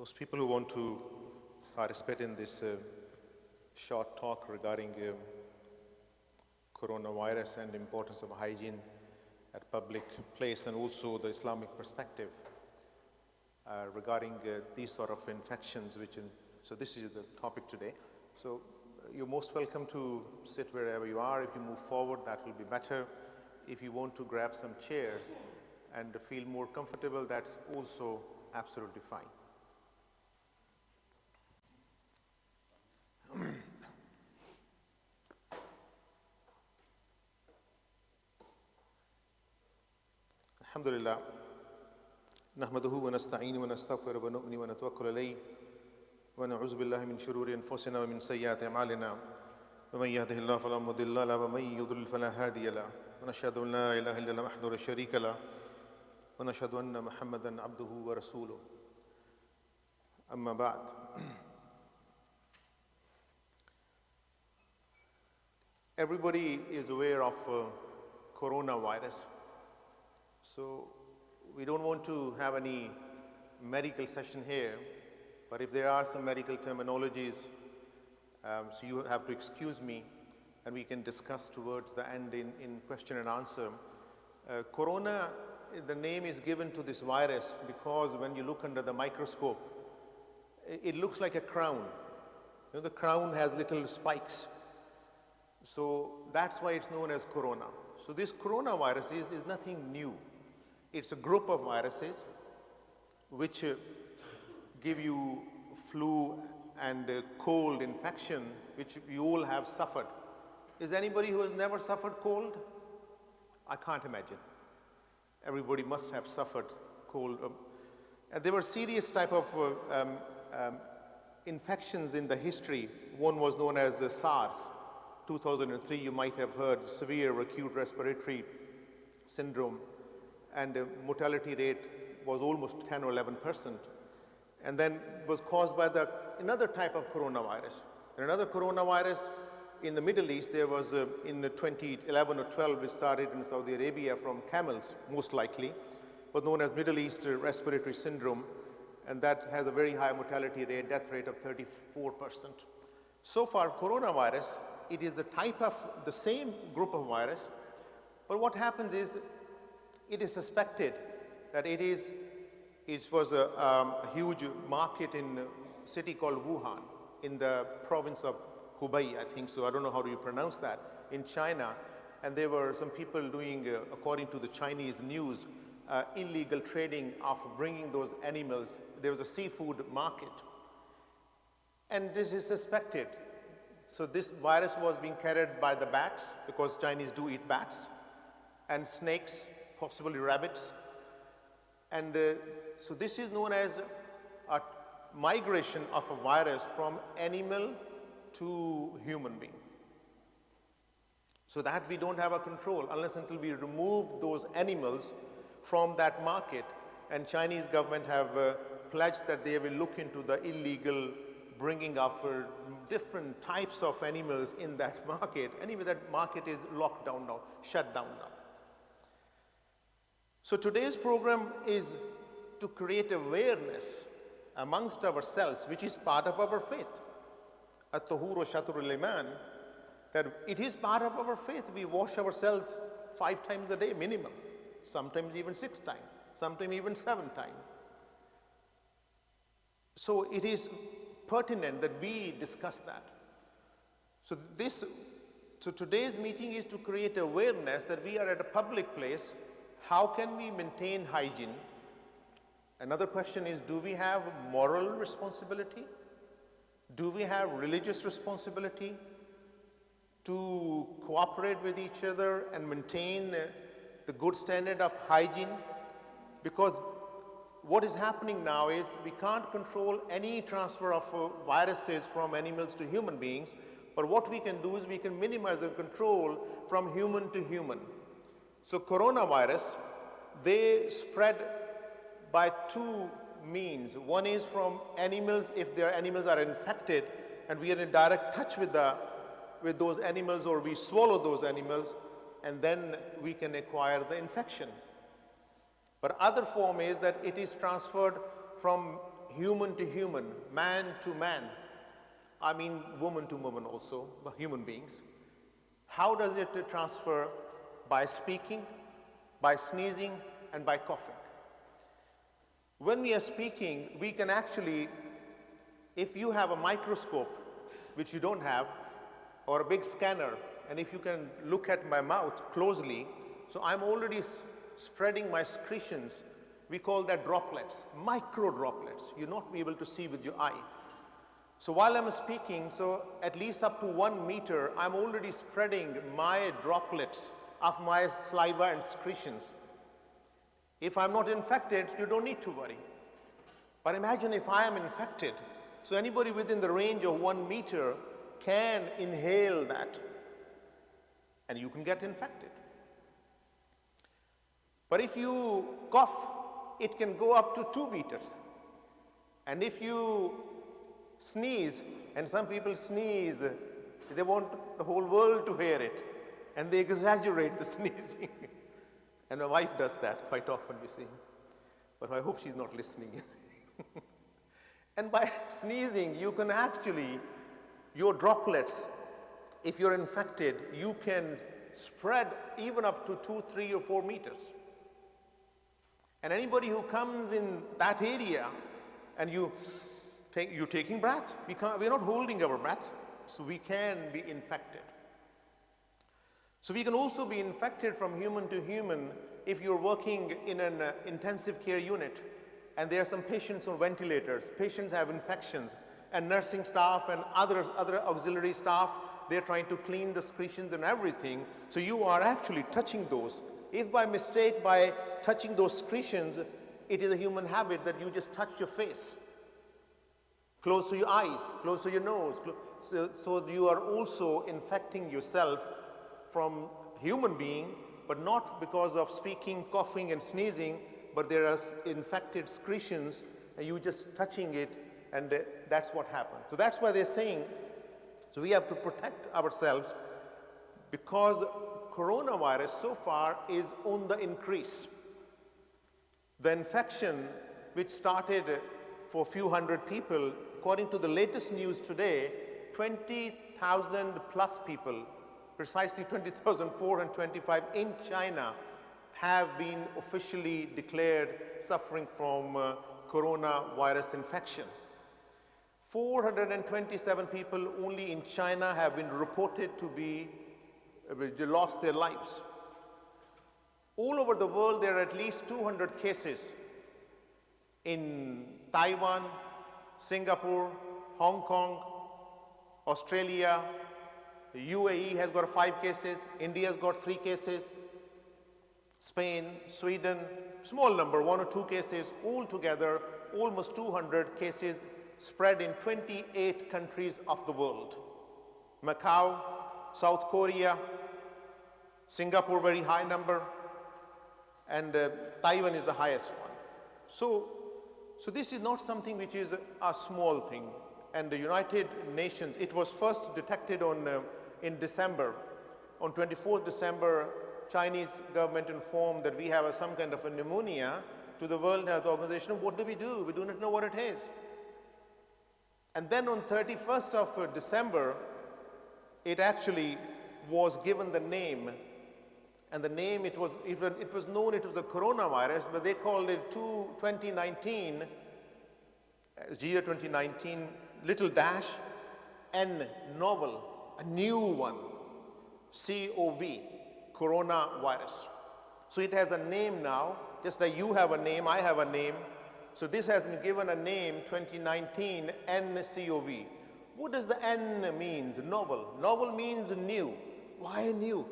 Those people who want to participate in this short talk regarding coronavirus and importance of hygiene at public place, and also the Islamic perspective regarding these sort of infections, so this is the topic today. So you're most welcome to sit wherever you are. If you move forward, that will be better. If you want to grab some chairs and feel more comfortable, that's also absolutely fine. Alhamdulillah. نحمده ونستعين ونستغفر ونؤمن ونتوكل عليه ونعوذ بالله من شرور أنفسنا ومن سيئات أعمالنا ومن يهده الله فلا مضل له ومن يضلل فلا هادي له ونشهد أن لا إله إلا الله وحده لا شريك له ونشهد أن محمدا عبده ورسوله أما بعد. Everybody is aware of coronavirus, so we don't want to have any medical session here, but if there are some medical terminologies, so you have to excuse me, and we can discuss towards the end in question and answer. Corona, the name is given to this virus because when you look under the microscope, it looks like a crown. You know, the crown has little spikes. So that's why it's known as corona. So this coronavirus is nothing new. It's a group of viruses which give you flu and cold infection, which you all have suffered. Is anybody who has never suffered cold? I can't imagine. Everybody must have suffered cold. And there were serious type of infections in the history. One was known as the SARS. 2003, you might have heard, severe acute respiratory syndrome, and the mortality rate was almost 10 or 11%. And then was caused by another type of coronavirus. And another coronavirus in the Middle East, there was in 2011 or 12, it started in Saudi Arabia from camels, most likely, was known as Middle East respiratory syndrome, and that has a very high mortality rate, death rate of 34%. So far, coronavirus, it is the type of the same group of virus, but what happens is it is suspected that it was a huge market in a city called Wuhan in the province of Hubei, I think so. I don't know how do you pronounce that, in China. And there were some people doing, according to the Chinese news, illegal trading of bringing those animals. There was a seafood market. And this is suspected. So this virus was being carried by the bats, because Chinese do eat bats, and snakes, possibly rabbits. And so this is known as a migration of a virus from animal to human being. So that we don't have a control unless until we remove those animals from that market. And Chinese government have pledged that they will look into the illegal bringing of different types of animals in that market. Anyway, that market is locked down now, shut down now. So today's program is to create awareness amongst ourselves, which is part of our faith. At-tahuru shatrul iman, that it is part of our faith. We wash ourselves 5 times a day minimum, sometimes even 6 times, sometimes even 7 times. So it is pertinent that we discuss that. So today's meeting is to create awareness that we are at a public place. How can we maintain hygiene? Another question is, do we have moral responsibility? Do we have religious responsibility to cooperate with each other and maintain the good standard of hygiene? Because what is happening now is we can't control any transfer of viruses from animals to human beings, but what we can do is we can minimize the control from human to human. So coronavirus, they spread by 2 means. One is from animals, if their animals are infected and we are in direct touch with those animals, or we swallow those animals, and then we can acquire the infection. But other form is that it is transferred from human to human, man to man, I mean woman to woman also, but human beings, how does it transfer? By speaking, by sneezing, and by coughing. When we are speaking, we can actually, if you have a microscope, which you don't have, or a big scanner, and if you can look at my mouth closely, so I'm already spreading my secretions. We call that droplets, micro droplets. You'll not be able to see with your eye. So while I'm speaking, so at least up to 1 meter, I'm already spreading my droplets of my saliva and secretions. If I'm not infected, you don't need to worry. But imagine if I am infected. So anybody within the range of 1 meter can inhale that, and you can get infected. But if you cough, it can go up to 2 meters. And if you sneeze, and some people sneeze, they want the whole world to hear it, and they exaggerate the sneezing. And my wife does that quite often, you see. But I hope she's not listening, you see. And by sneezing, you can actually, your droplets, if you're infected, you can spread even up to 2, 3, or 4 meters. And anybody who comes in that area and you're taking breath, we're not holding our breath, so we can be infected. So we can also be infected from human to human if you're working in an intensive care unit and there are some patients on ventilators. Patients have infections, and nursing staff and other auxiliary staff, they're trying to clean the secretions and everything. So you are actually touching those. If by mistake, by touching those secretions, it is a human habit that you just touch your face, close to your eyes, close to your nose. So you are also infecting yourself from human being, but not because of speaking, coughing, and sneezing, but there are infected secretions, and you just touching it, and that's what happened. So that's why they're saying, so we have to protect ourselves, because coronavirus so far is on the increase. The infection, which started for a few hundred people, according to the latest news today, 20,000 plus people, precisely 20,425 in China, have been officially declared suffering from coronavirus infection. 427 people only in China have been reported to be lost their lives. All over the world, there are at least 200 cases in Taiwan, Singapore, Hong Kong, Australia. The UAE has got 5 cases. India has got 3 cases. Spain, Sweden, small number, 1 or 2 cases. Altogether, almost 200 cases spread in 28 countries of the world. Macau, South Korea, Singapore, very high number, and Taiwan is the highest one. So this is not something which is a small thing. And the United Nations, it was first detected in December. On 24th December, Chinese government informed that we have some kind of a pneumonia to the World Health Organization. What do? We do not know what it is. And then on 31st of December, it actually was given the name. And the name, it was known it was a coronavirus, but they called it 2019, year 2019, little dash, N, novel, a new one, COV, coronavirus. So it has a name now, just like you have a name, I have a name. So this has been given a name, 2019 nCoV. What does the N mean? Novel. Novel means new. Why new?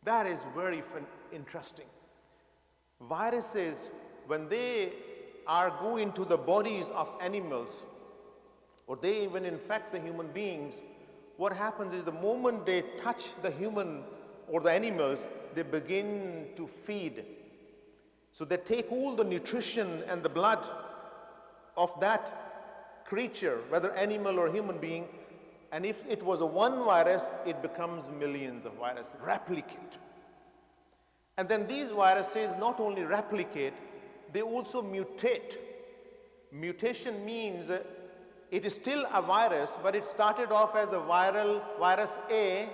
That is very interesting. Viruses, when they go into the bodies of animals, or they even infect the human beings, what happens is the moment they touch the human or the animals, they begin to feed. So they take all the nutrition and the blood of that creature, whether animal or human being, and if it was a one virus, it becomes millions of viruses, replicate. And then these viruses not only replicate, they also mutate. Mutation means it is still a virus, but it started off as a virus A,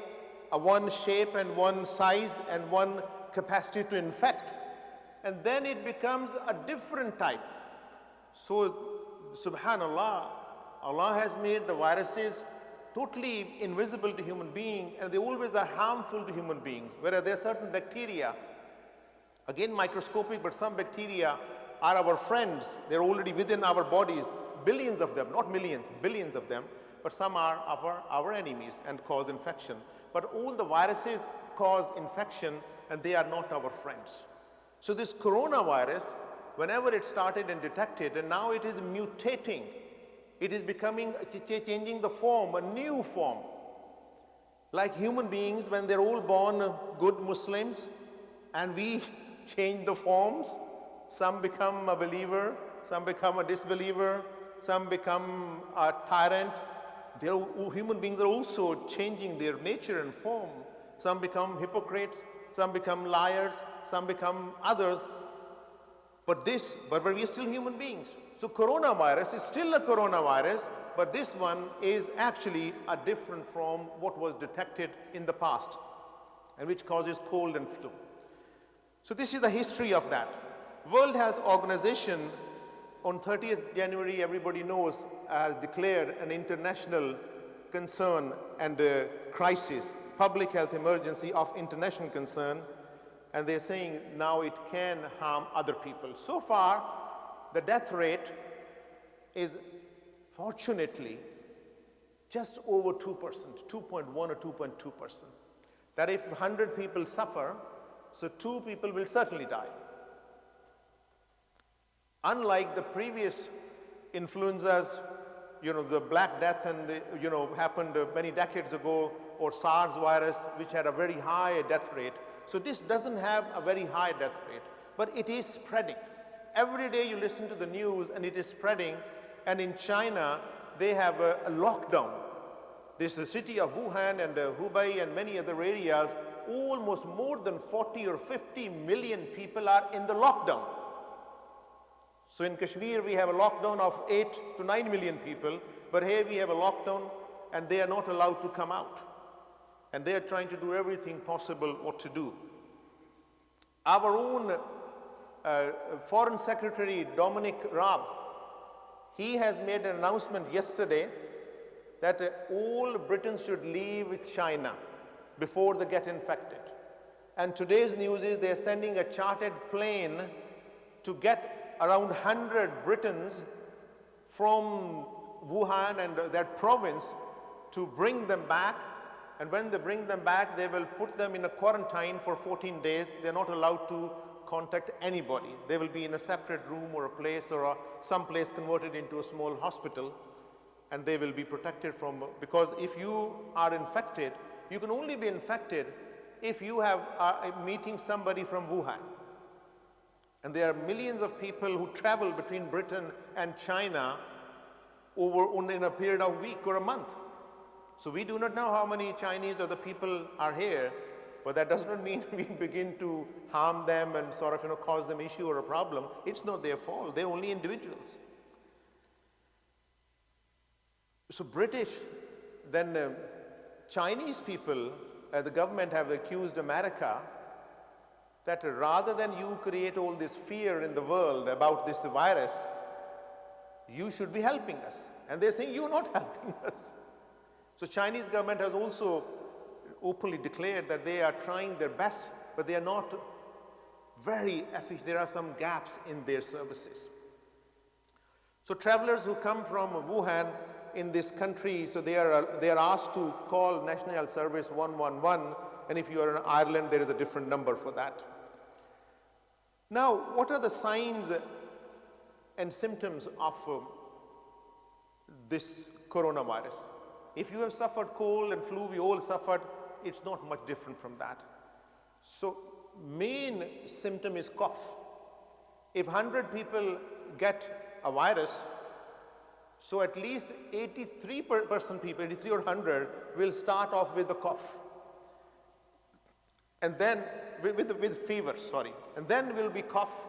a one shape and one size and one capacity to infect. And then it becomes a different type. So, subhanallah, Allah has made the viruses totally invisible to human beings, and they always are harmful to human beings. Whereas there are certain bacteria, again microscopic, but some bacteria are our friends. They're already within our bodies, billions of them, not millions, billions of them, but some are our enemies and cause infection. But all the viruses cause infection, and they are not our friends. So this coronavirus, whenever it started and detected, and now it is mutating, it is becoming, changing the form, a new form. Like human beings, when they're all born good Muslims, and we change the forms, some become a believer, some become a disbeliever, some become a tyrant. Human beings are also changing their nature and form. Some become hypocrites, some become liars, some become others. But we are still human beings. So coronavirus is still a coronavirus, but this one is actually a different from what was detected in the past, and which causes cold and flu. So this is the history of that. World Health Organization on 30th January, everybody knows, has declared an international concern and crisis, public health emergency of international concern, and they're saying now it can harm other people. So far, the death rate is fortunately just over 2%, 2.1 or 2.2%. That if 100 people suffer, so 2 people will certainly die. Unlike the previous influenzas, the Black Death and happened many decades ago, or SARS virus, which had a very high death rate. So this doesn't have a very high death rate, but it is spreading. Every day you listen to the news and it is spreading, and in China, they have a lockdown. This is the city of Wuhan and Hubei and many other areas, almost more than 40 or 50 million people are in the lockdown. So in Kashmir, we have a lockdown of 8 to 9 million people, but here we have a lockdown and they are not allowed to come out. And they are trying to do everything possible what to do. Our own Foreign Secretary, Dominic Raab, he has made an announcement yesterday that all Britons should leave China before they get infected. And today's news is they're sending a chartered plane to get around 100 Britons from Wuhan and that province to bring them back. And when they bring them back, they will put them in a quarantine for 14 days. They're not allowed to contact anybody. They will be in a separate room or a place or some place converted into a small hospital, and they will be protected from, because if you are infected, you can only be infected if you have meeting somebody from Wuhan. And there are millions of people who travel between Britain and China in a period of a week or a month. So we do not know how many Chinese other people are here, but that does not mean we begin to harm them and sort of cause them issue or a problem. It's not their fault. They're only individuals. So British, then Chinese people, the government have accused America that rather than you create all this fear in the world about this virus, you should be helping us. And they're saying, you're not helping us. So Chinese government has also openly declared that they are trying their best, but they are not very efficient. There are some gaps in their services. So travelers who come from Wuhan in this country, so they are asked to call National Health Service 111, and if you are in Ireland, there is a different number for that. Now, what are the signs and symptoms of this coronavirus? If you have suffered cold and flu, we all suffered, it's not much different from that. So main symptom is cough. If 100 people get a virus, so at least 83% people, 83 or 100, will start off with a cough. And then, with fever, sorry. And then will be cough,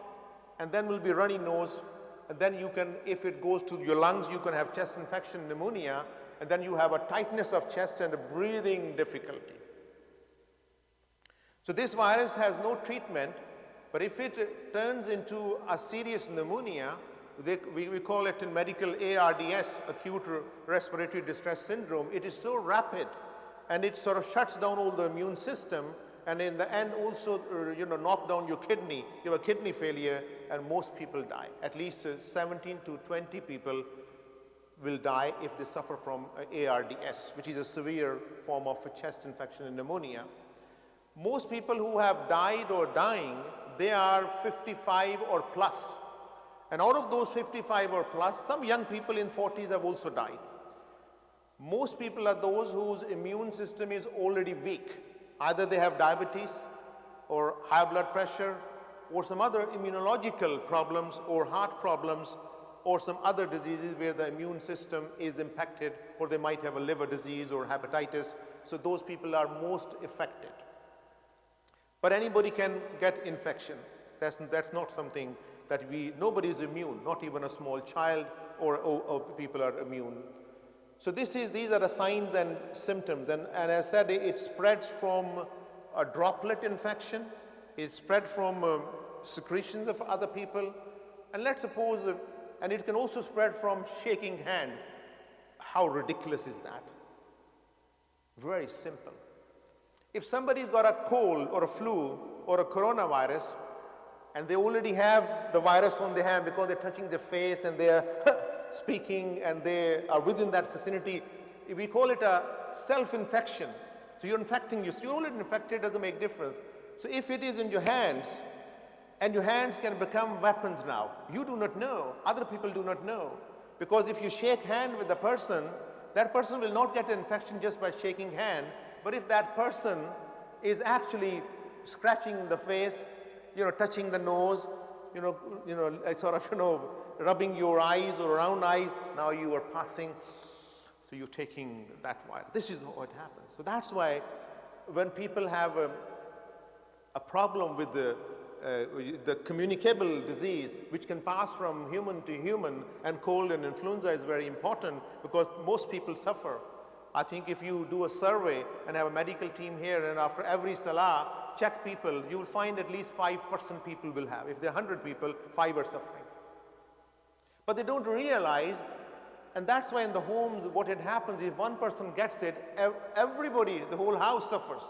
and then will be runny nose, and then you can, if it goes to your lungs, you can have chest infection, pneumonia, and then you have a tightness of chest and a breathing difficulty. So this virus has no treatment, but if it turns into a serious pneumonia, we call it in medical ARDS, acute respiratory distress syndrome. It is so rapid, and it sort of shuts down all the immune system, and in the end also knock down your kidney. You have a kidney failure, and most people die. At least 17 to 20 people will die if they suffer from ARDS, which is a severe form of a chest infection and pneumonia. Most people who have died or dying, they are 55 or plus. And out of those 55 or plus, some young people in 40s have also died. Most people are those whose immune system is already weak. Either they have diabetes or high blood pressure or some other immunological problems or heart problems or some other diseases where the immune system is impacted, or they might have a liver disease or hepatitis. So those people are most affected. But anybody can get infection. That's not something that nobody is immune, not even a small child or people are immune. So these are the signs and symptoms. And as I said, it spreads from a droplet infection. It spread from secretions of other people. And let's suppose, and it can also spread from shaking hands. How ridiculous is that? Very simple. If somebody's got a cold or a flu or a coronavirus, and they already have the virus on their hand because they're touching their face and they're speaking and they are within that vicinity, we call it a self-infection. So you're infecting yourself. You're already infected, doesn't make difference. So if it is in your hands, and your hands can become weapons now, you do not know, other people do not know. Because if you shake hand with the person, that person will not get an infection just by shaking hand. But if that person is actually scratching the face, touching the nose, rubbing your eyes or around eyes, now you are passing, so you're taking that virus. This is what happens. So that's why when people have a problem with the communicable disease, which can pass from human to human, and cold and influenza is very important because most people suffer. I think if you do a survey and have a medical team here, and after every salah, check people, you will find at least 5% people will have. If there are 100 people, 5 are suffering. But they don't realize, and that's why in the homes, what it happens, if one person gets it, everybody, the whole house suffers,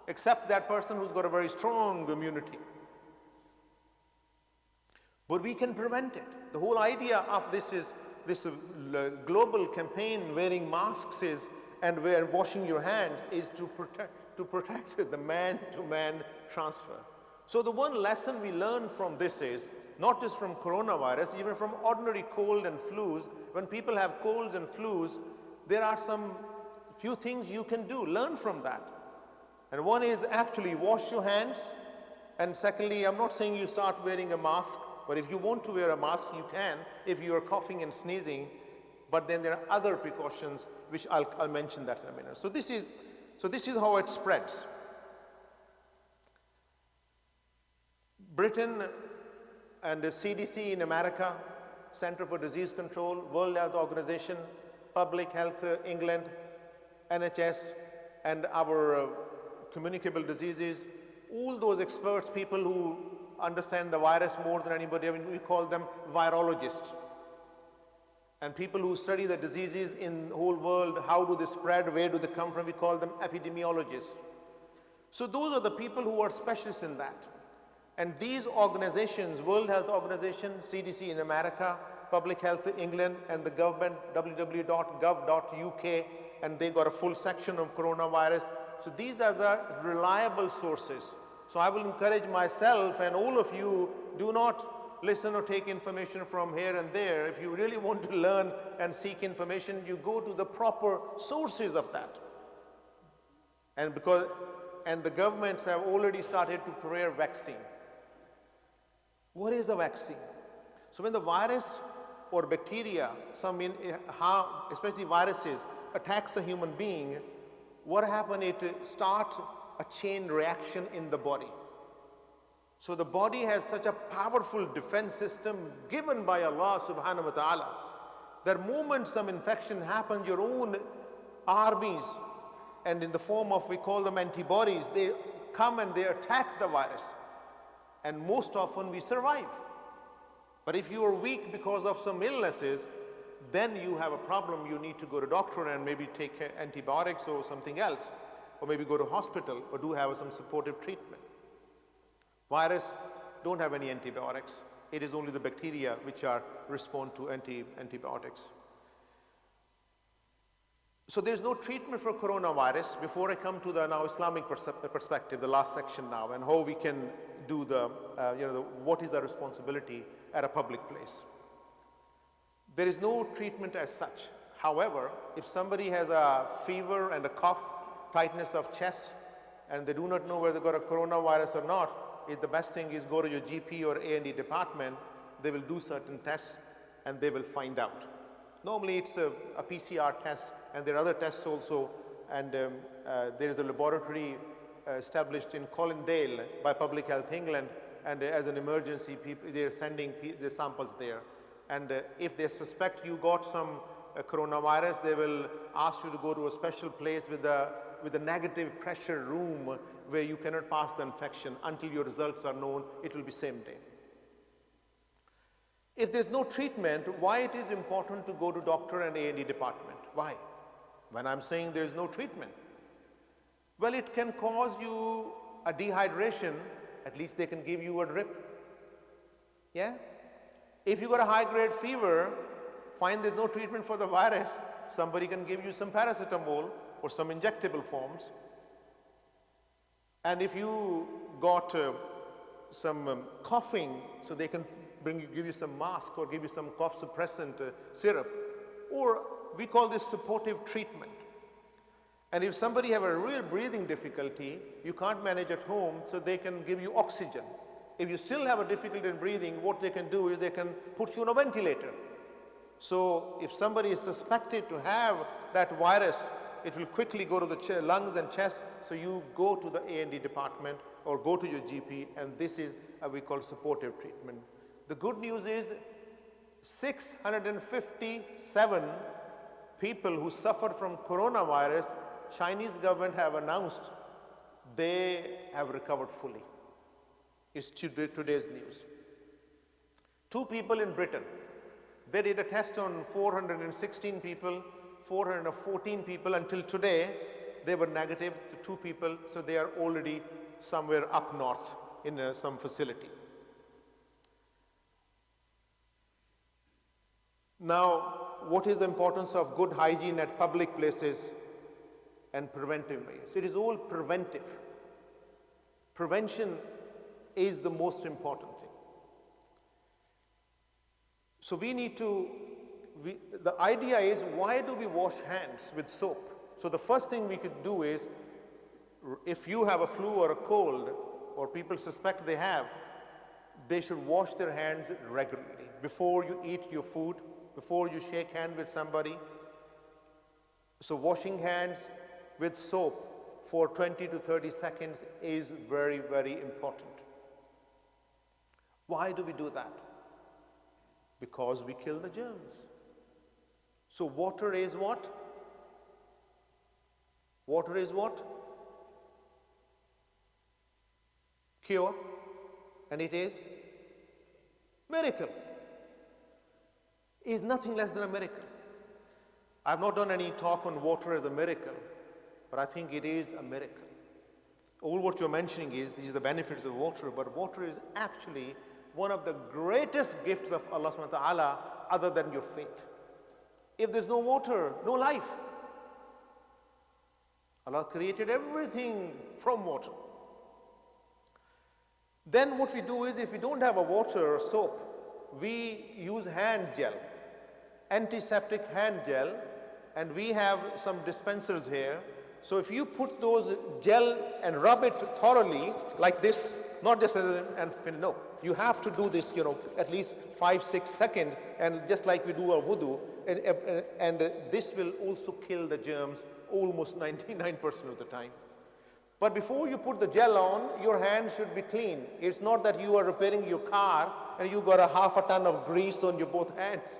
except that person who's got a very strong immunity. But we can prevent it. The whole idea of this global campaign, wearing masks and washing your hands, is to protect the man-to-man transfer. So the one lesson we learn from this is, not just from coronavirus, even from ordinary cold and flus, when people have colds and flus, there are some few things you can do. Learn from that. And one is actually wash your hands. And secondly, I'm not saying you start wearing a mask, but if you want to wear a mask, you can, if you are coughing and sneezing. But then there are other precautions, which I'll mention that in a minute. So this is how it spreads. Britain and the CDC in America, Center for Disease Control, World Health Organization, Public Health England, NHS, and our communicable diseases, all those experts, people who understand the virus more than anybody, we call them virologists. And people who study the diseases in the whole world, how do they spread, where do they come from, we call them epidemiologists. So those are the people who are specialists in that. And these organizations, World Health Organization, CDC in America, Public Health England, and the government, www.gov.uk, and they got a full section of coronavirus. So these are the reliable sources. So I will encourage myself and all of you, do not listen or take information from here and there. If you really want to learn and seek information, you go to the proper sources of that. And the governments have already started to prepare vaccine. What is a vaccine? So when the virus or bacteria, especially viruses, attacks a human being, what happens? It starts a chain reaction in the body. So the body has such a powerful defense system given by Allah subhanahu wa ta'ala. The moment some infection happens, your own armies, and in the form of, we call them antibodies, they come and they attack the virus. And most often we survive. But if you are weak because of some illnesses, then you have a problem. You need to go to doctor and maybe take antibiotics or something else, or maybe go to hospital or do have some supportive treatment. Virus don't have any antibiotics. It is only the bacteria which respond to antibiotics. So there's no treatment for coronavirus. Before I come to the now Islamic perspective, the last section now, and how we can do what is our responsibility at a public place. There is no treatment as such. However, if somebody has a fever and a cough, tightness of chest, and they do not know whether they got a coronavirus or not, the best thing is go to your GP or A&E department. They will do certain tests and they will find out. Normally it's a PCR test, and there are other tests also, and there is a laboratory established in Colindale by Public Health England, and as an emergency, they are sending the samples there. And if they suspect you got some coronavirus, they will ask you to go to a special place with a negative pressure room where you cannot pass the infection until your results are known. It will be same day. If there's no treatment, why it is important to go to doctor and A&E department? Why? When I'm saying there's no treatment. Well, it can cause you a dehydration. At least they can give you a drip. Yeah? If you got a high-grade fever, fine, there's no treatment for the virus. Somebody can give you some paracetamol or some injectable forms. And if you got some coughing, so they can give you some mask or give you some cough suppressant syrup, or we call this supportive treatment. And if somebody have a real breathing difficulty, you can't manage at home, so they can give you oxygen. If you still have a difficulty in breathing, what they can do is they can put you on a ventilator. So if somebody is suspected to have that virus, it will quickly go to the lungs and chest, so you go to the A&E department or go to your GP, and this is we call supportive treatment. The good news is 657 people who suffered from coronavirus, Chinese government have announced they have recovered fully. It's today's news. 2 people in Britain, they did a test on 416 people, 414 people. Until today, they were negative to 2 people, so they are already somewhere up north in some facility. Now, what is the importance of good hygiene at public places and preventive ways? It is all preventive. Prevention is the most important thing. So we need to, the idea is, why do we wash hands with soap? So the first thing we could do is, if you have a flu or a cold, or people suspect they have, they should wash their hands regularly. Before you eat your food, before you shake hands with somebody. So washing hands with soap for 20 to 30 seconds is very, very important. Why do we do that? Because we kill the germs. So water is what? Water is what? Cure. And it is miracle. Is nothing less than a miracle. I've not done any talk on water as a miracle, but I think it is a miracle. All what you're mentioning is, these are the benefits of water, but water is actually one of the greatest gifts of Allah subhanahu wa ta'ala other than your faith. If there's no water, no life. Allah created everything from water. Then what we do is, if we don't have a water or soap, we use hand gel, antiseptic hand gel, and we have some dispensers here. So if you put those gel and rub it thoroughly like this, not just no, you have to do this, at least 5-6 seconds, and just like we do our wudu, and this will also kill the germs almost 99% of the time. But before you put the gel on, your hands should be clean. It's not that you are repairing your car and you got a half a ton of grease on your both hands.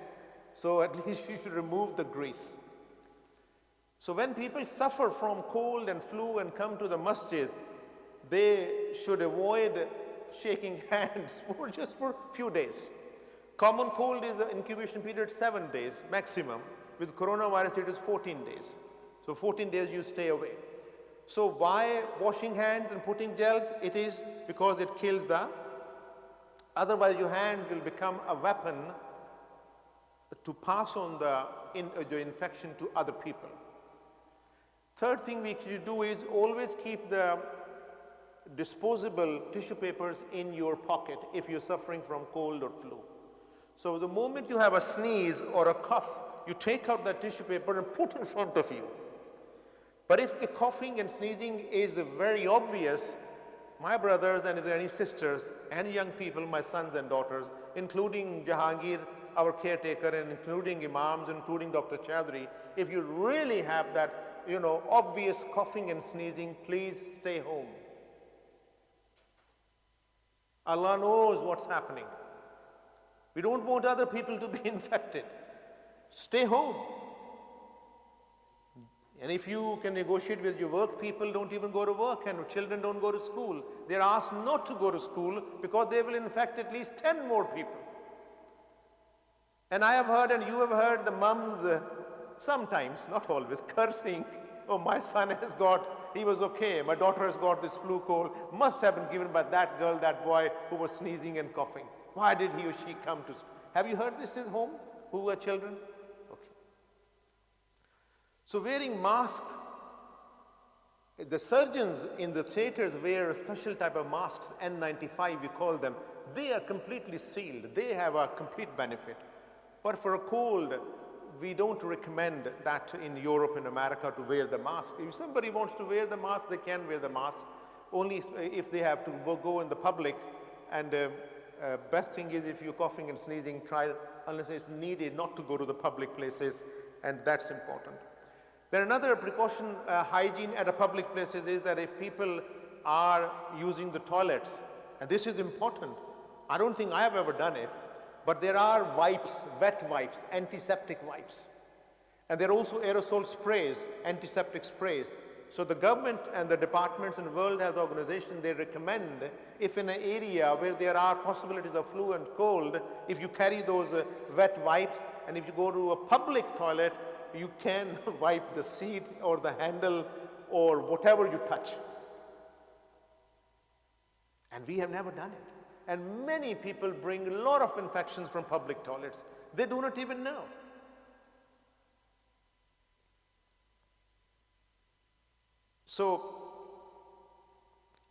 So at least you should remove the grease. So when people suffer from cold and flu and come to the masjid, they should avoid shaking hands for just for a few days. Common cold is an incubation period 7 days maximum. With coronavirus, it is 14 days. So 14 days you stay away. So why washing hands and putting gels? It is because it kills otherwise your hands will become a weapon to pass on the infection to other people. Third thing we should do is always keep the disposable tissue papers in your pocket if you're suffering from cold or flu. So the moment you have a sneeze or a cough, you take out that tissue paper and put it in front of you. But if the coughing and sneezing is very obvious, my brothers and if there are any sisters and young people, my sons and daughters, including Jahangir, our caretaker, and including imams, including Dr. Chaudhry, if you really have that, obvious coughing and sneezing, please stay home. Allah knows what's happening. We don't want other people to be infected. Stay home. And if you can negotiate with your work, people don't even go to work and children don't go to school. They're asked not to go to school because they will infect at least 10 more people. And I have heard, and you have heard, the mums sometimes, not always, cursing, oh, my son he was okay, my daughter has got this flu cold, must have been given by that girl, that boy who was sneezing and coughing. Why did he or she come to school? Have you heard this at home, who were children? Okay. So wearing mask, the surgeons in the theaters wear a special type of masks, N95 we call them. They are completely sealed. They have a complete benefit. But for a cold, we don't recommend that in Europe and America to wear the mask. If somebody wants to wear the mask, they can wear the mask, only if they have to go in the public. And best thing is if you're coughing and sneezing, try, unless it's needed, not to go to the public places, and that's important. Then another precaution, hygiene at a public places, is that if people are using the toilets, and this is important, I don't think I have ever done it, but there are wipes, wet wipes, antiseptic wipes. And there are also aerosol sprays, antiseptic sprays. So the government and the departments and World Health Organization, they recommend if in an area where there are possibilities of flu and cold, if you carry those wet wipes, and if you go to a public toilet, you can wipe the seat or the handle or whatever you touch. And we have never done it. And many people bring a lot of infections from public toilets. They do not even know. So,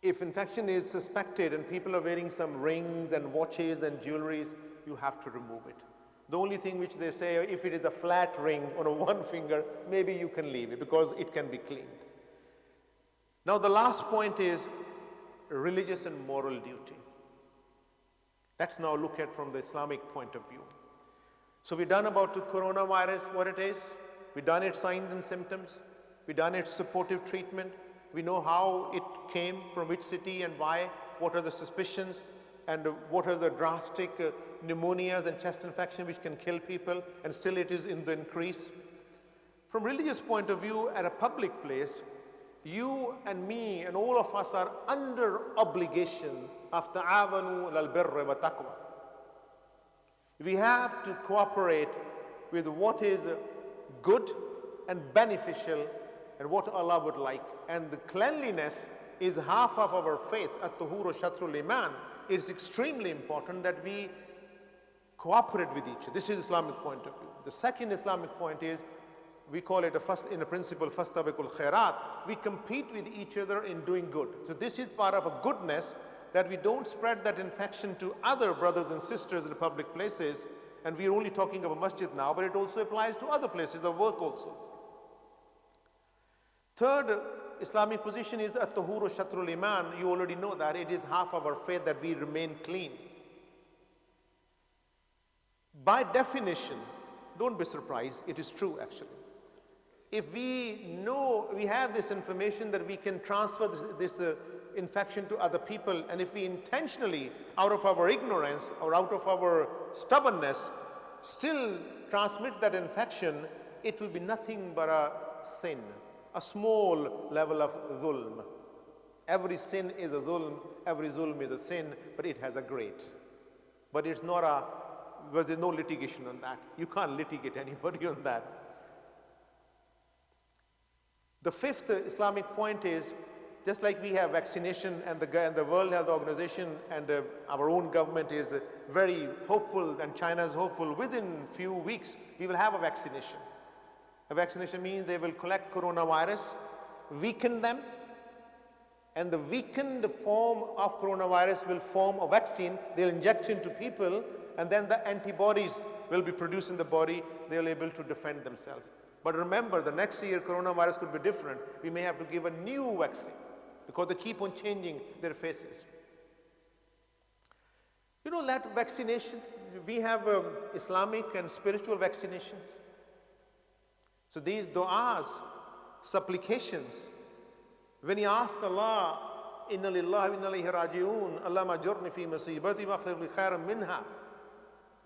if infection is suspected and people are wearing some rings and watches and jewelries, you have to remove it. The only thing which they say, if it is a flat ring on a one finger, maybe you can leave it because it can be cleaned. Now the last point is religious and moral duty. Let's now look at from the Islamic point of view. So we've done about the coronavirus, what it is. We've done its signs and symptoms. We've done its supportive treatment. We know how it came, from which city and why, what are the suspicions, and what are the drastic pneumonias and chest infection which can kill people, and still it is in the increase. From religious point of view, at a public place, you and me and all of us are under obligation of ta'awanu lal birri wa taqwa. We have to cooperate with what is good and beneficial and what Allah would like. And the cleanliness is half of our faith. At-tuhuru shatrul iman. It's extremely important that we cooperate with each other. This is Islamic point of view. The second Islamic point is, we call it in a principle, fastabiqul khairat. We compete with each other in doing good. So this is part of a goodness, that we don't spread that infection to other brothers and sisters in public places. And we're only talking about masjid now, but it also applies to other places of work also. Third Islamic position is at-tuhuru shatrul iman. You already know that it is half of our faith that we remain clean. By definition, don't be surprised, it is true actually. If we know, we have this information that we can transfer this infection to other people, and if we intentionally, out of our ignorance or out of our stubbornness, still transmit that infection, it will be nothing but a sin, a small level of dhulm. Every sin is a dhulm, every dhulm is a sin, but it has a grade. But it's not there's no litigation on that. You can't litigate anybody on that. The fifth Islamic point is, just like we have vaccination and the World Health Organization and our own government is very hopeful, and China is hopeful, within few weeks we will have a vaccination. A vaccination means they will collect coronavirus, weaken them, and the weakened form of coronavirus will form a vaccine. They'll inject into people, and then the antibodies will be produced in the body. They'll be able to defend themselves. But remember, the next year coronavirus could be different. We may have to give a new vaccine because they keep on changing their faces. You know, that vaccination, we have Islamic and spiritual vaccinations. So these du'as, supplications, when you ask Allah, inna lillahi wa inna ilayhi raji'un, Allahumma ajurni fi musibati wa akhlif li khairan minha.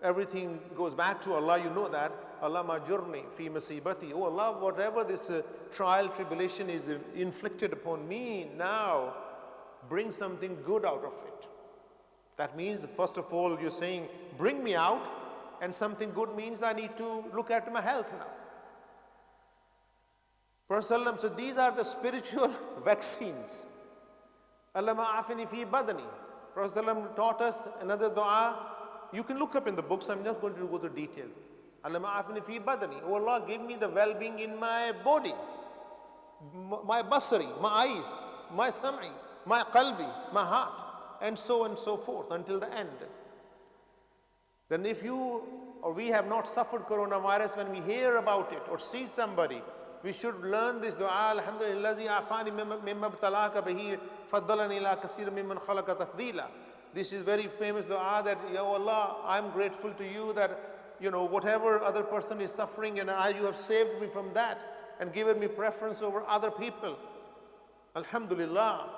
Everything goes back to Allah, you know that. Allahumma ajurni fi musibati. Oh Allah, whatever this trial, tribulation is inflicted upon me now, bring something good out of it. That means, first of all, you're saying, bring me out, and something good means I need to look at my health now. Prophet, so these are the spiritual vaccines. Allahumma afini fi badani. Prophet taught us another dua. You can look up in the books. I'm just going to go to details. Allahumma afini fi badani. Oh Allah, give me the well-being in my body, my basari, my eyes, my sam'i, my qalbi, my heart, and so forth until the end. Then if you or we have not suffered coronavirus, when we hear about it or see somebody, we should learn this dua. Alhamdulillahi afani mimma ibtalaka bihi faddalani ila kaseer mimman khalaqa tafdila. This is very famous dua that, Ya Allah, I'm grateful to you that, you know, whatever other person is suffering, and you have saved me from that and given me preference over other people. Alhamdulillah.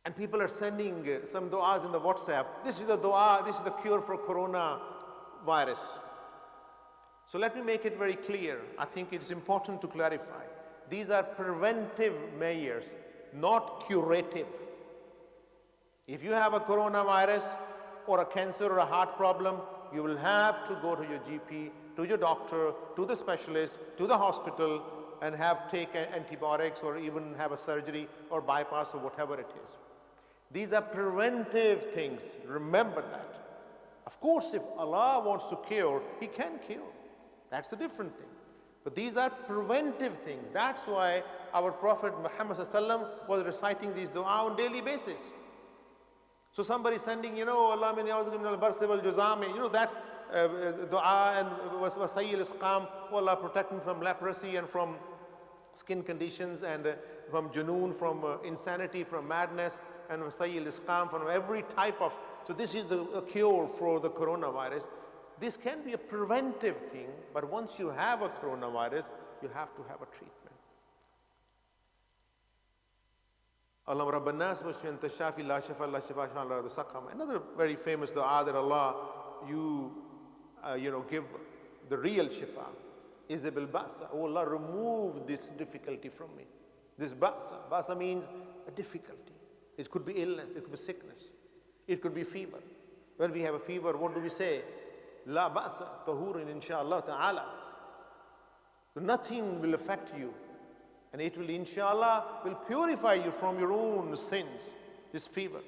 And people are sending some du'as in the WhatsApp. This is the dua, this is the cure for coronavirus. So let me make it very clear. I think it's important to clarify. These are preventive measures, not curative. If you have a coronavirus or a cancer or a heart problem, you will have to go to your GP, to your doctor, to the specialist, to the hospital, and take antibiotics or even have a surgery or bypass or whatever it is. These are preventive things. Remember that. Of course, if Allah wants to cure, He can cure. That's a different thing. But these are preventive things. That's why our Prophet Muhammad ﷺ was reciting these dua on daily basis. So somebody sending, you know, Allah min ya'udhu min al-barsi wal-juzami, you know, that dua and wasayil isqam, oh Allah, protect me from leprosy and from skin conditions and from junoon, from insanity, from madness, and wasayil isqam, from every type of. So this is a cure for the coronavirus. This can be a preventive thing, but once you have a coronavirus, you have to have a treatment. Allahumma rabban nas washfi anta shafi la shafa la shifa illa anta saqam. Another very famous dua that Allah, you give the real shifa is bil ba'sa. Oh Allah, remove this difficulty from me. This ba'sa. Ba'sa means a difficulty. It could be illness, it could be sickness, it could be fever. When we have a fever, what do we say? La ba'sa tahurun insha'Allah ta'ala. Nothing will affect you, and it will insha'Allah will purify you from your own sins, this fever.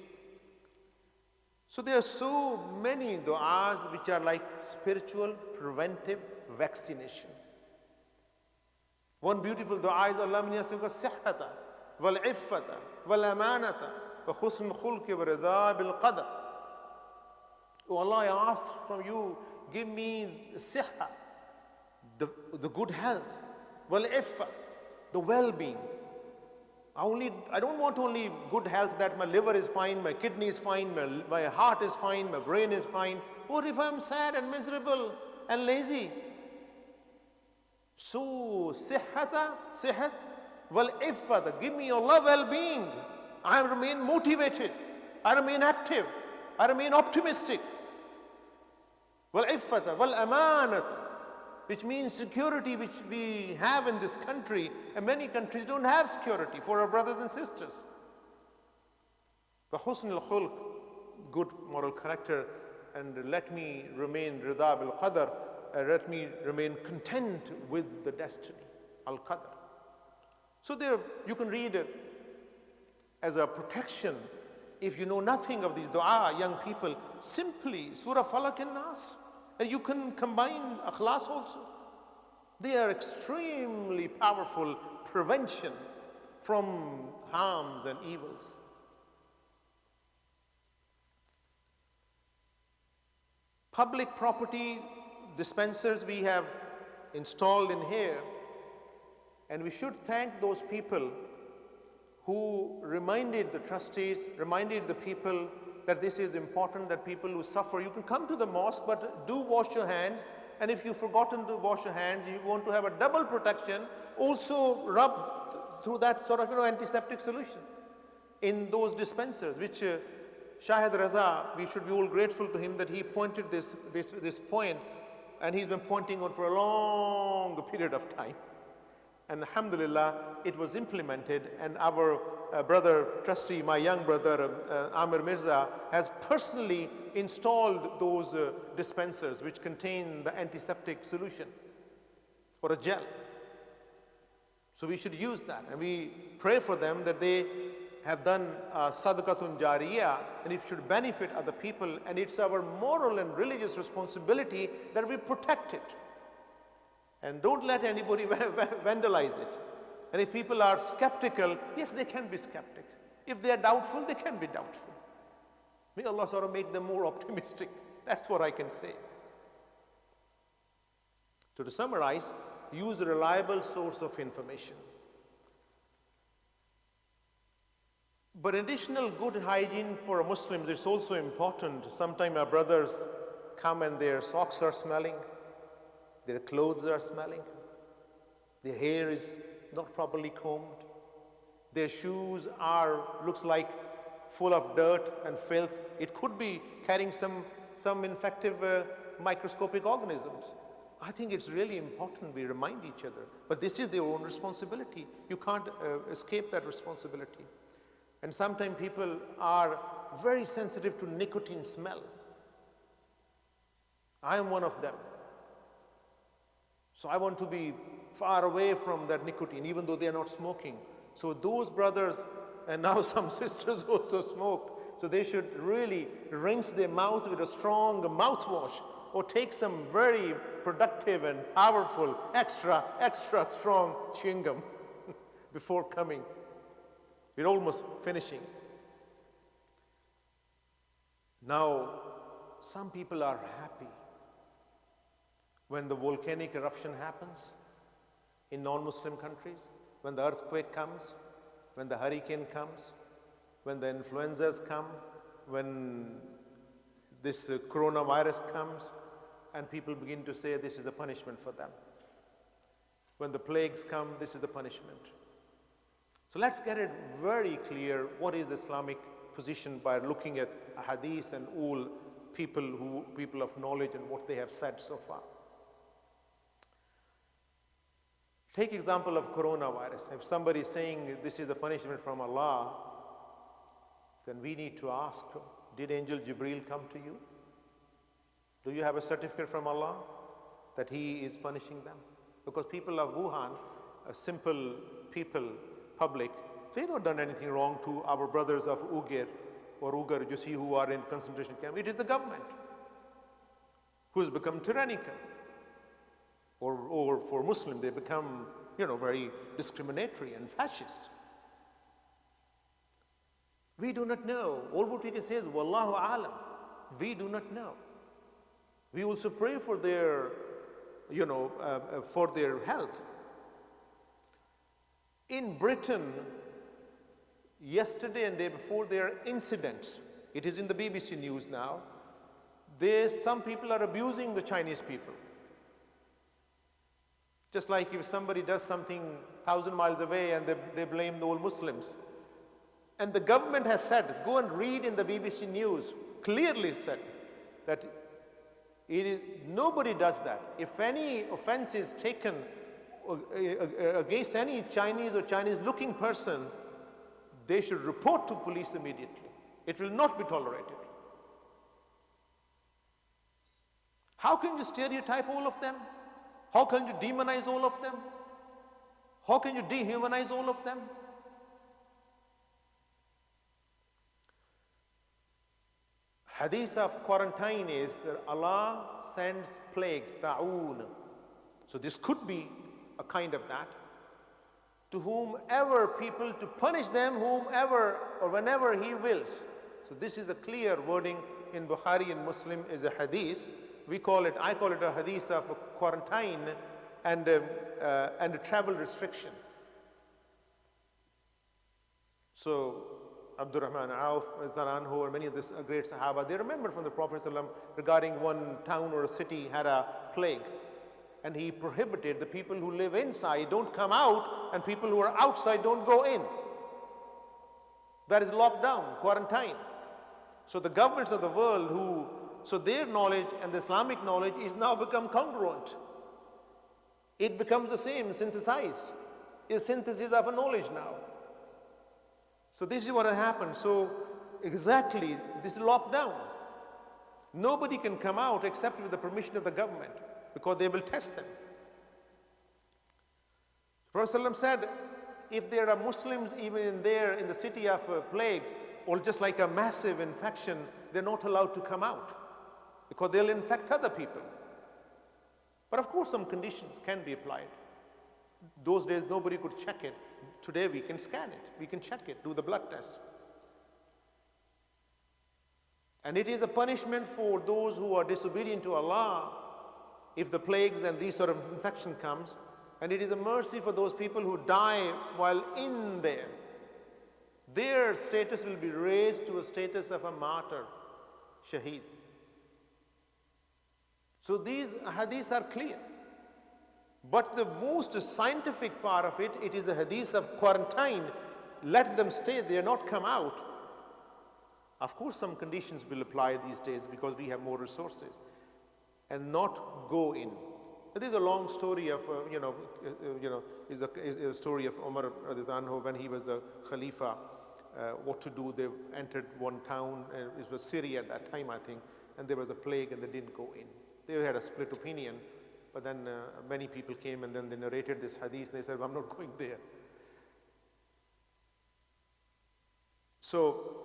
So there are so many du'as which are like spiritual preventive vaccination. One beautiful du'a is Allah min yasluka sihhata wal iffata wal amanata wa husn khulqi wa rida bil qadar. Oh Allah, I ask from you, give me the sihha, the good health, wal iffa, the well-being. I don't want only good health, that my liver is fine, my kidney is fine, my heart is fine, my brain is fine. What if I'm sad and miserable and lazy? So, sihat, wal iffata, give me Allah well-being. I remain motivated, I remain active, I remain optimistic. Wal iffata, wal amanata, which means security which we have in this country, and many countries don't have security for our brothers and sisters. Wa husn al-khulq, good moral character, and let me remain rida bil qadar, let me remain content with the destiny, al-qadr. So there you can read as a protection, if you know nothing of these dua, young people, simply Surah Falaq and Nas. And you can combine Ikhlas also. They are extremely powerful prevention from harms and evils. Public property dispensers we have installed in here, and we should thank those people who reminded the trustees, reminded the people that this is important, that people who suffer, you can come to the mosque, but do wash your hands, and if you've forgotten to wash your hands, you want to have a double protection, also rub through that sort of antiseptic solution in those dispensers, which Shahid Raza, we should be all grateful to him that he pointed this point, and he's been pointing on for a long period of time. And alhamdulillah, it was implemented, and our brother trustee, my young brother Amir Mirza, has personally installed those dispensers which contain the antiseptic solution for a gel. So we should use that, and we pray for them that they have done sadaqatun jariyah, and it should benefit other people, and it's our moral and religious responsibility that we protect it. And don't let anybody vandalize it. And if people are skeptical, yes, they can be skeptic. If they are doubtful, they can be doubtful. May Allah sort of make them more optimistic. That's what I can say. So to summarize, use a reliable source of information. But additional good hygiene for Muslims is also important. Sometimes our brothers come and their socks are smelling, their clothes are smelling, their hair is not properly combed, their shoes looks like full of dirt and filth. It could be carrying some infective microscopic organisms. I think it's really important we remind each other. But this is their own responsibility. You can't escape that responsibility. And sometimes people are very sensitive to nicotine smell. I am one of them. So I want to be far away from that nicotine, even though they are not smoking. So those brothers, and now some sisters also smoke, so they should really rinse their mouth with a strong mouthwash, or take some very productive and powerful, extra strong chewing gum before coming. We're almost finishing. Now, some people are happy when the volcanic eruption happens in non-Muslim countries, when the earthquake comes, when the hurricane comes, when the influenzas come, when this coronavirus comes, and people begin to say this is the punishment for them. When the plagues come, this is the punishment. So let's get it very clear what is the Islamic position by looking at hadith and all people of knowledge and what they have said so far. Take example of coronavirus. If somebody is saying this is the punishment from Allah, then we need to ask, did Angel Jibreel come to you? Do you have a certificate from Allah that he is punishing them? Because people of Wuhan, simple people, public, they've not done anything wrong to our brothers of Uyghur or Uyghur, you see, who are in concentration camp. It is the government who has become tyrannical. Or for Muslim, they become, very discriminatory and fascist. We do not know. All what we can say is, Wallahu alam. We do not know. We also pray for their, for their health. In Britain, yesterday and day before, there are incidents. It is in the BBC News now. Some people are abusing the Chinese people. Just like if somebody does something 1,000 miles away and they blame the whole Muslims. And the government has said, go and read in the BBC News, clearly said that nobody does that. If any offense is taken against any Chinese or Chinese-looking person, they should report to police immediately. It will not be tolerated. How can you stereotype all of them? How can you demonize all of them? How can you dehumanize all of them? Hadith of quarantine is that Allah sends plagues, ta'oon. So this could be a kind of that. To whomever people, to punish them whomever or whenever He wills. So this is a clear wording in Bukhari and Muslim is a hadith. I call it a hadith of a quarantine and a travel restriction. So Abdurrahman Auf, Anhu, or many of the great Sahaba, they remember from the Prophet ﷺ regarding one town or a city had a plague. And he prohibited the people who live inside don't come out, and people who are outside don't go in. That is lockdown, quarantine. So the governments of the world so their knowledge and the Islamic knowledge is now become congruent. It becomes the same, synthesized. It's synthesis of a knowledge now. So this is what has happened. So exactly, this is lockdown. Nobody can come out except with the permission of the government, because they will test them. The Prophet ﷺ said, if there are Muslims even in the city of a plague, or just like a massive infection, they're not allowed to come out, because they'll infect other people. But of course some conditions can be applied. Those days nobody could check it. Today we can scan it, we can check it, do the blood test. And it is a punishment for those who are disobedient to Allah if the plagues and these sort of infection comes. And it is a mercy for those people who die while in there. Their status will be raised to a status of a martyr, shaheed. So these hadiths are clear. But the most scientific part of it, it is a hadith of quarantine. Let them stay there, not come out. Of course, some conditions will apply these days because we have more resources, and not go in. There is a long story of, is a story of Umar radiallahu anhu when he was the Khalifa. What to do? They entered one town. It was Syria at that time, I think, and there was a plague, and they didn't go in. They had a split opinion. But then many people came and then they narrated this hadith and they said, I'm not going there. So,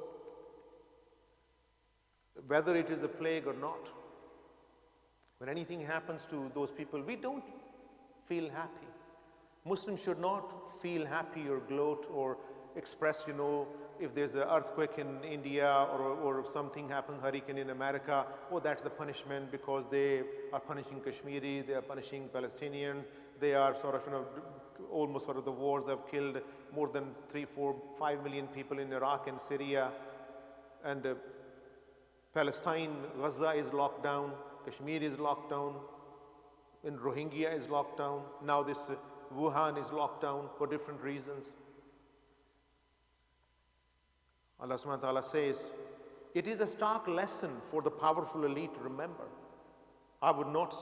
whether it is a plague or not, when anything happens to those people, we don't feel happy. Muslims should not feel happy or gloat or express, if there's an earthquake in India or something happens, hurricane in America, that's the punishment because they are punishing Kashmiris, they are punishing Palestinians, they are almost the wars have killed more than 3, 4, 5 million people in Iraq and Syria, and Palestine, Gaza is locked down, Kashmir is locked down, and Rohingya is locked down, now this Wuhan is locked down for different reasons. Allah subhanahu wa ta'ala says, it is a stark lesson for the powerful elite to remember. I would not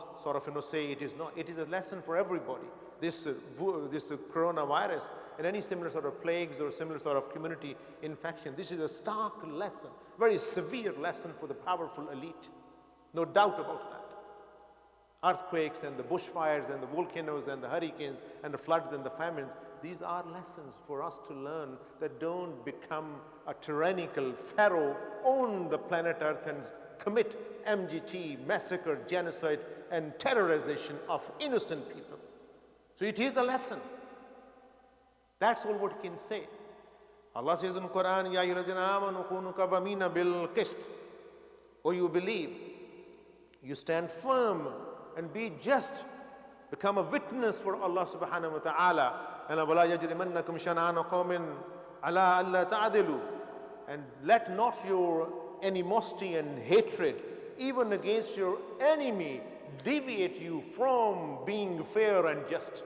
say it is not. It is a lesson for everybody. This coronavirus and any similar sort of plagues or similar sort of community infection, this is a stark lesson, very severe lesson for the powerful elite. No doubt about that. Earthquakes and the bushfires and the volcanoes and the hurricanes and the floods and the famines, these are lessons for us to learn that don't become a tyrannical pharaoh on the planet Earth and commit MGT, massacre, genocide, and terrorization of innocent people. So it is a lesson. That's all what you can say. Allah says in the Quran, Ya ayyuhallazina amanu kunu qawwamina bil qist. Oh, you believe, you stand firm and be just, become a witness for Allah subhanahu wa ta'ala. And وَلَا يَجْرِمَنَّكُمْ شَنَآنُ قَوْمٍ عَلَىٰ أَلَّا تَعْدِلُوا. And let not your animosity and hatred, even against your enemy, deviate you from being fair and just.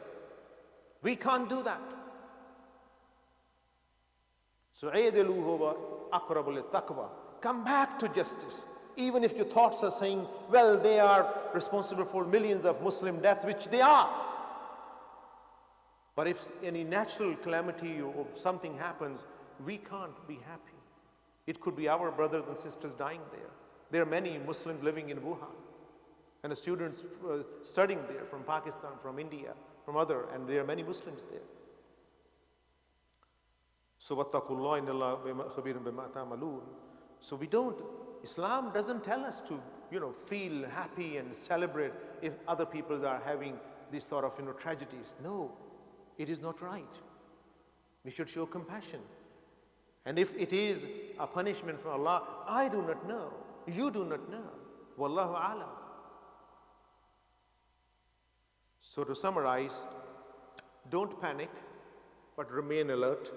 We can't do that. So, عِيدِلُوا هُوَ أَقْرَبُ لِلتَّقْوَى. Come back to justice. Even if your thoughts are saying, well, they are responsible for millions of Muslim deaths, which they are. But if any natural calamity or something happens, we can't be happy. It could be our brothers and sisters dying there. There are many Muslims living in Wuhan, and the students studying there from Pakistan, from India, from other, and there are many Muslims there. So وَاتَّقُوا اللَّهَ إِنَّ اللَّهَ خَبِيرٌ بِمَا تَعْمَلُونَ. So we don't, Islam doesn't tell us to, feel happy and celebrate if other people are having these sort of, tragedies. No, it is not right. We should show compassion. And if it is a punishment from Allah, I do not know. You do not know. Wallahu alam. So to summarize, don't panic, but remain alert.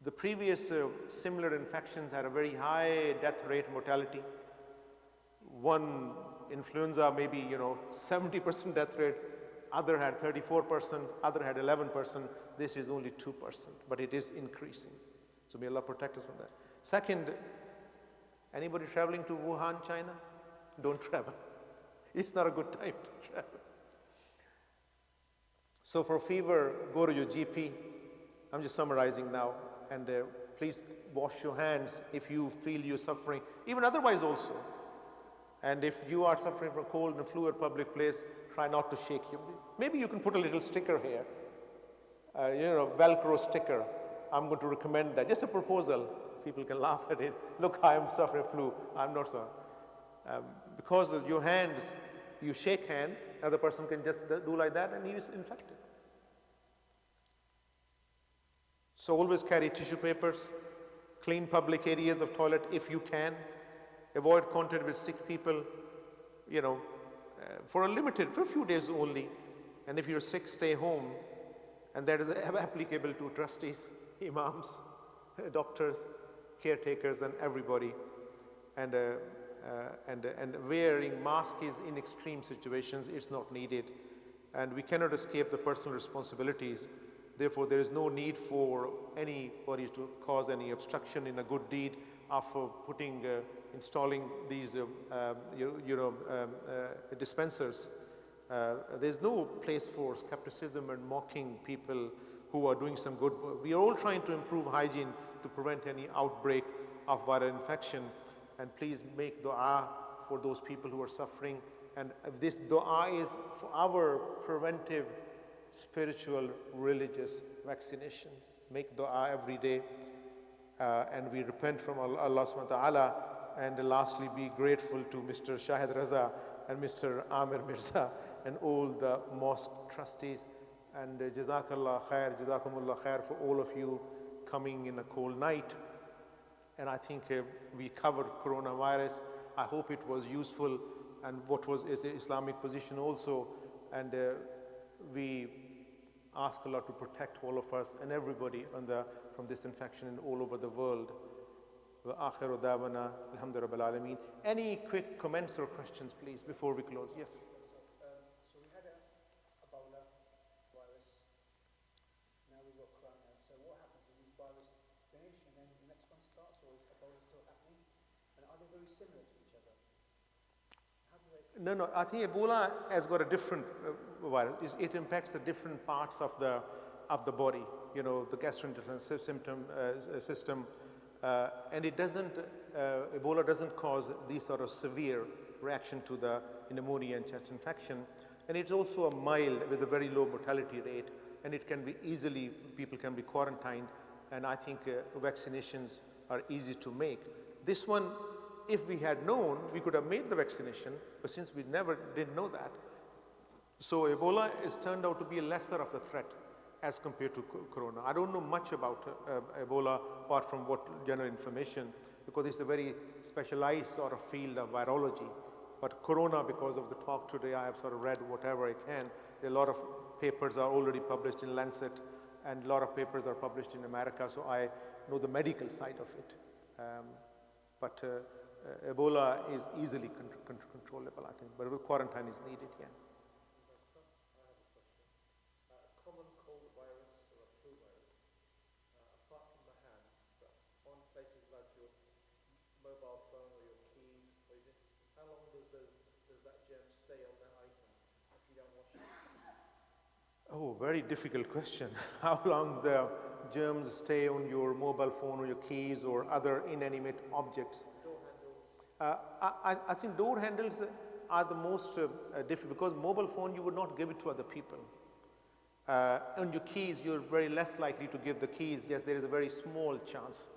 The previous similar infections had a very high death rate mortality. One influenza, maybe 70% death rate. Other had 34%, other had 11%. This is only 2%, but it is increasing. So may Allah protect us from that. Second, anybody traveling to Wuhan, China? Don't travel. It's not a good time to travel. So for fever, go to your GP. I'm just summarizing now. And please wash your hands if you feel you're suffering, even otherwise also. And if you are suffering from cold and flu at public place, try not to shake you. Maybe you can put a little sticker here, Velcro sticker. I'm going to recommend that. Just a proposal. People can laugh at it. Look, I am suffering flu. I'm not so. Because of your hands, you shake hand, another person can just do like that and he is infected. So always carry tissue papers, clean public areas of toilet if you can, avoid contact with sick people, for a few days only. And if you're sick, stay home. And that is applicable to trustees, imams, doctors, caretakers, and everybody. And wearing masks is in extreme situations, it's not needed. And we cannot escape the personal responsibilities. Therefore, there is no need for anybody to cause any obstruction in a good deed of installing these, dispensers. There's no place for skepticism and mocking people who are doing some good. We are all trying to improve hygiene to prevent any outbreak of viral infection. And please make dua for those people who are suffering. And this dua is for our preventive, spiritual, religious vaccination. Make dua every day. And we repent from Allah subhanahu wa ta'ala. And lastly, be grateful to Mr. Shahid Raza and Mr. Amir Mirza and all the mosque trustees. And Jazakallah khair, Jazakumullah khair for all of you coming in a cold night. And I think we covered coronavirus. I hope it was useful and what was the Islamic position also. And we ask Allah to protect all of us and everybody from this infection and all over the world. وآخر دعوانا الحمد لله رب العالمين. Any quick comments or questions, please, before we close? Yes. So we had a Ebola virus. Now we've got corona. So what happens when these virus finish and then the next one starts, or is Ebola still happening? And are they very similar to each other? How do they? No. I think Ebola has got a different virus. It impacts the different parts of the body. The gastrointestinal system. And it doesn't, Ebola doesn't cause these sort of severe reaction to the pneumonia and chest infection. And it's also a mild with a very low mortality rate. And it can be people can be quarantined. And I think vaccinations are easy to make. This one, if we had known, we could have made the vaccination. But since we never did know that, so Ebola has turned out to be a lesser of the threat as compared to corona. I don't know much about Ebola apart from what general information, because it's a very specialized sort of field of virology. But corona, because of the talk today, I have sort of read whatever I can. There are a lot of papers are already published in Lancet, and a lot of papers are published in America, so I know the medical side of it. But Ebola is easily controllable, I think, but quarantine is needed, yeah. Common cold virus or a flu virus, apart from the hands, but on places like your mobile phone or your keys, how long does that germ stay on that item if you don't wash it? Oh, very difficult question. How long the germs stay on your mobile phone or your keys or other inanimate objects? Door handles. I think door handles are the most difficult, because mobile phone you would not give it to other people. On your keys, you're very less likely to give the keys. Yes, there is a very small chance.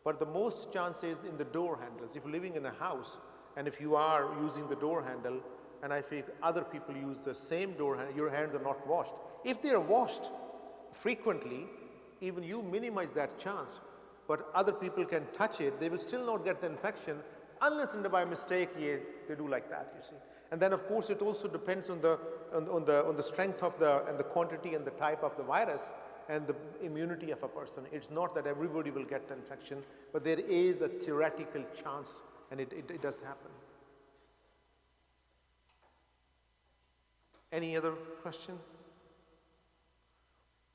But the most chance is in the door handles. If you're living in a house and if you are using the door handle, and I think other people use the same door handle, your hands are not washed. If they are washed frequently, even you minimize that chance. But other people can touch it, they will still not get the infection unless and by mistake they do like that, you see. And then of course it also depends on the strength of and the quantity and the type of the virus and the immunity of a person. It's not that everybody will get the infection, but there is a theoretical chance, and it does happen. Any other question?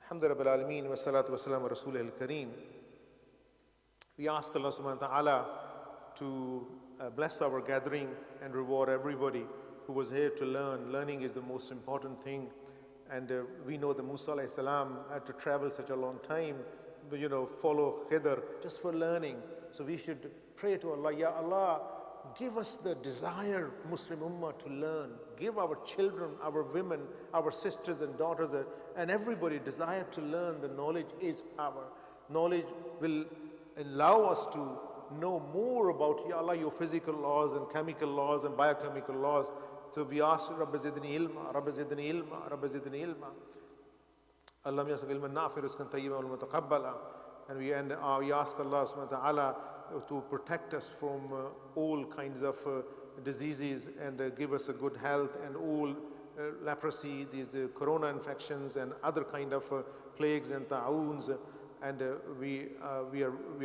Alhamdulillah Rabbil Alameen wa salatu wa salam wa Rasulih al-Kareem. We ask Allah subhanahu wa ta'ala to bless our gathering and reward everybody who was here to learn. Learning is the most important thing. And we know that Musa alayhi salam had to travel such a long time, follow Khidr just for learning. So we should pray to Allah, Ya Allah, give us the desire, Muslim Ummah, to learn. Give our children, our women, our sisters and daughters, and everybody desire to learn. The knowledge is power. Knowledge will allow us to know more about, Ya Allah, your physical laws and chemical laws and biochemical laws. So we ask, Rabbi zidni ilma, Rabbi zidni ilma, Rabbi zidni ilma. Allahumma yasaq ilman nafi rizqan tayyiban wal mutaqabbala. And we ask Allah subhanahu wa ta'ala to protect us from all kinds of diseases and give us a good health, and all leprosy, these corona infections and other kind of plagues and ta'awuns. And we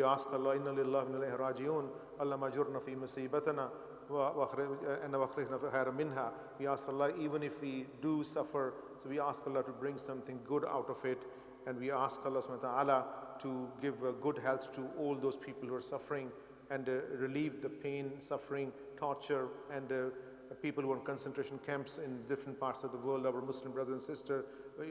ask Allah, inna lillahi wa inna ilayhi raji'un, Allahumma ajurna fi musibatana wa akhrajna khayran minha. We ask Allah, even if we do suffer, so we ask Allah to bring something good out of it. And we ask Allah subhanahu wa ta'ala to give good health to all those people who are suffering, and relieve the pain, suffering, torture, and people who are in concentration camps in different parts of the world, our Muslim brothers and sisters.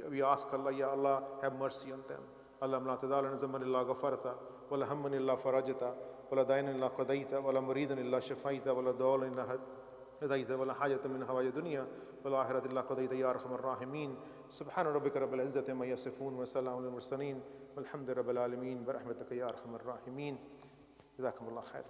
We ask Allah, Ya Allah, have mercy on them. اللهم لا تدع لنا ذنبا الا غفرته ولا هما الا فرجته ولا دينا الا قضيته ولا مريدا الا شفيته ولا ضالا الا هديته ولا حاجة من هواي الدنيا ولا آخرة الا قضيته يا ارحم الراحمين. سبحان ربك رب العزة عما يصفون وسلام على المرسلين والحمد لله رب العالمين برحمتك يا ارحم الراحمين. جزاكم الله خير.